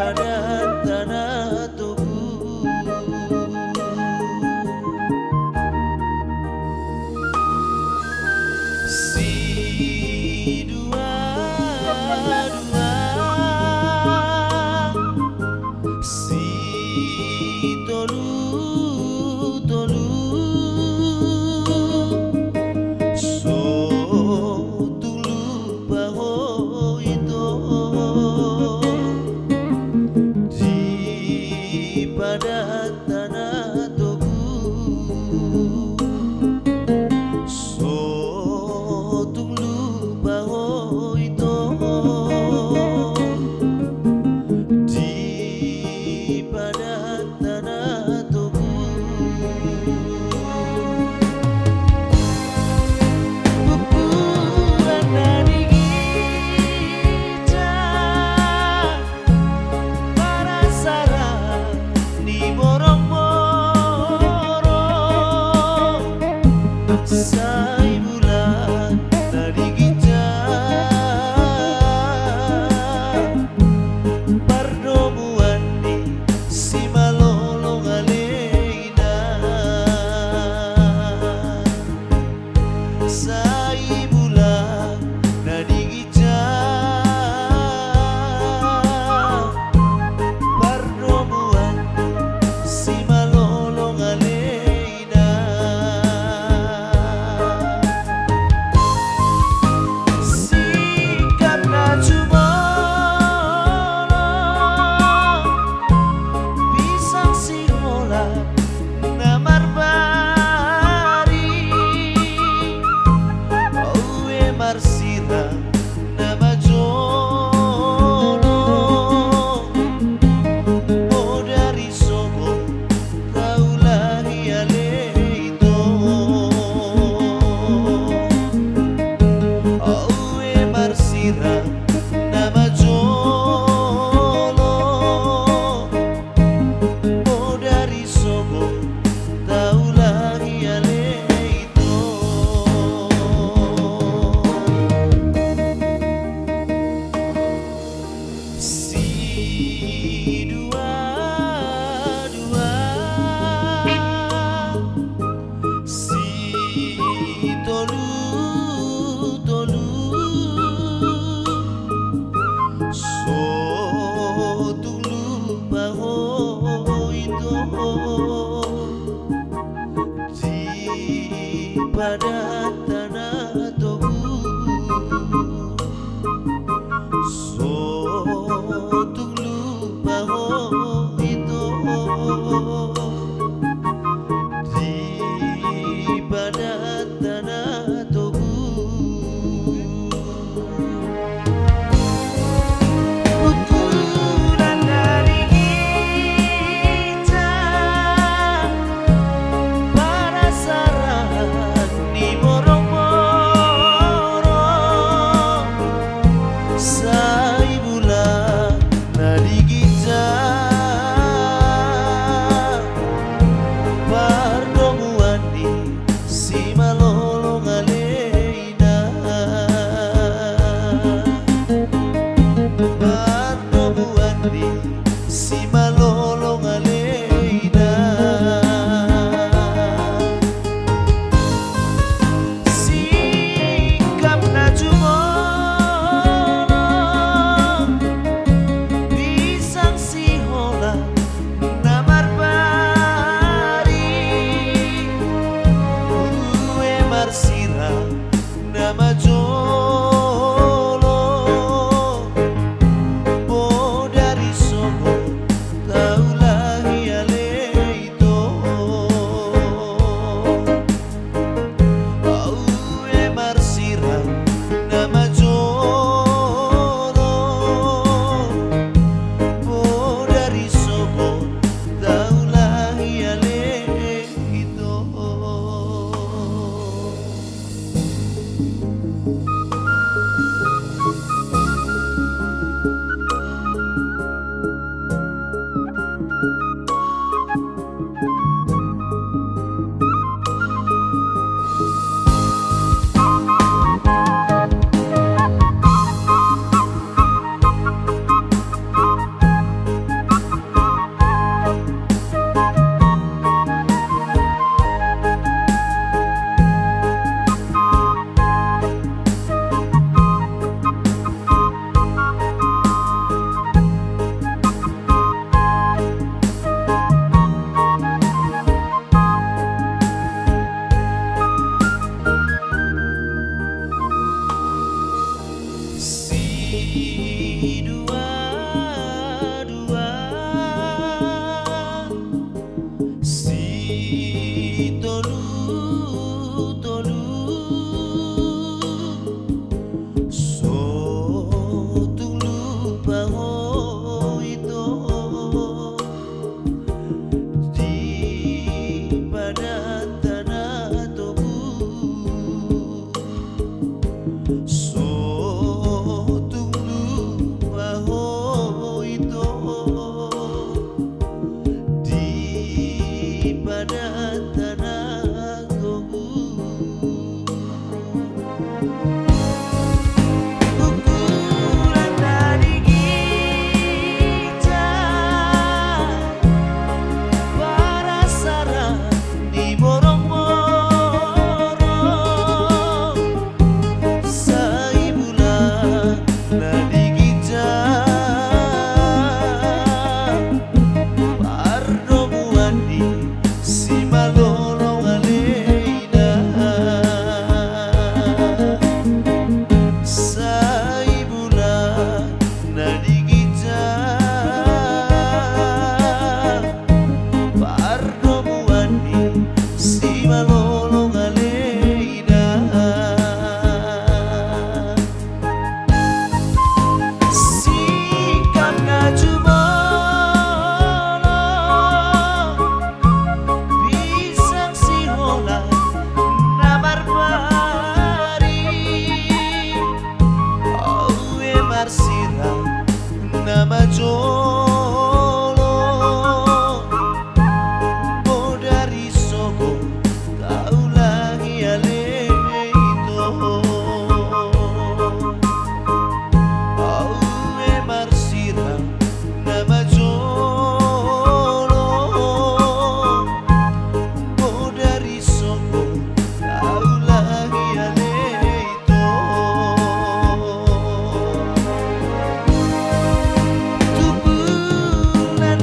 pada tanah tubuh. Si dua dua, si tolu tolu, so tulu baho itu di pada tanah tubuh. So tulu baho itu di pada tanah tubuh. Pukulan dari gijah para sarang di borong-borong. Sai bulan dari gijah perdomuan di si malolong aleina. Sai bulan dari gijah perdomuan si malolong aleina. Sikap na cumolong pisang sihola na marbari. Owe marsira na majolo. O dari sobo kaulahi aleito. Owe marsira na majolo. O dari sobo kaulahi aleito. Si dua dua, si tolu tolu, so tulu baho itu di pada tanah tubuh. So tulu baho itu di pada tanah tubuh. Pukulan dari gijah para sarang di borong-borong. Sai bulan dari gijah perdomuan di si malolong aleina. Perdomuan di si malolong aleina. Sikap na cumolong pisang sihola na marbari. Uwe marsira na majolo. O dari sobo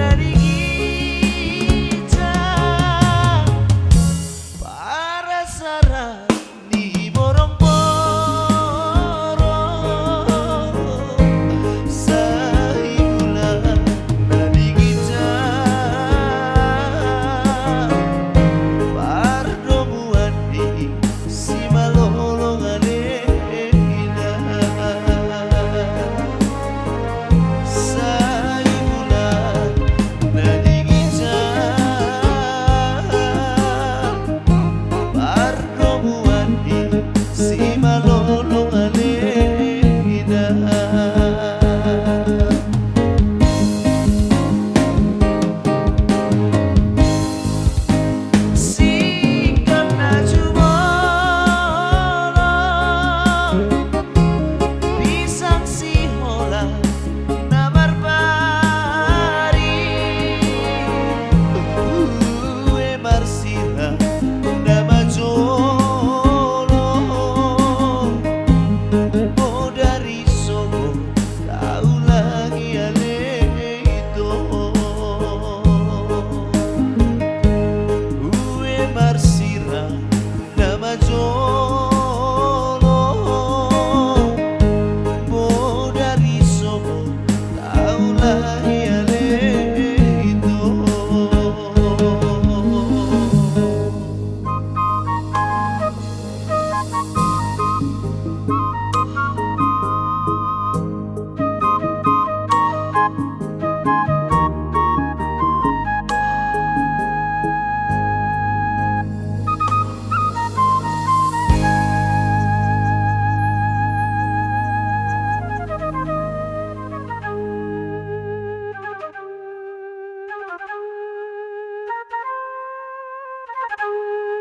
dari kita para sarani borong-borong sahibulan dari kita pardomuan di si malolong alena sahibulan dari kita pardomuan di si malolong alena sikap najumolong pisang sihola namar pari ue marsila nama jolong oh dari sobo tahu lagi ale itu ue marsila nama jolong oh dari sobo tahu lagi ale itu Thank you.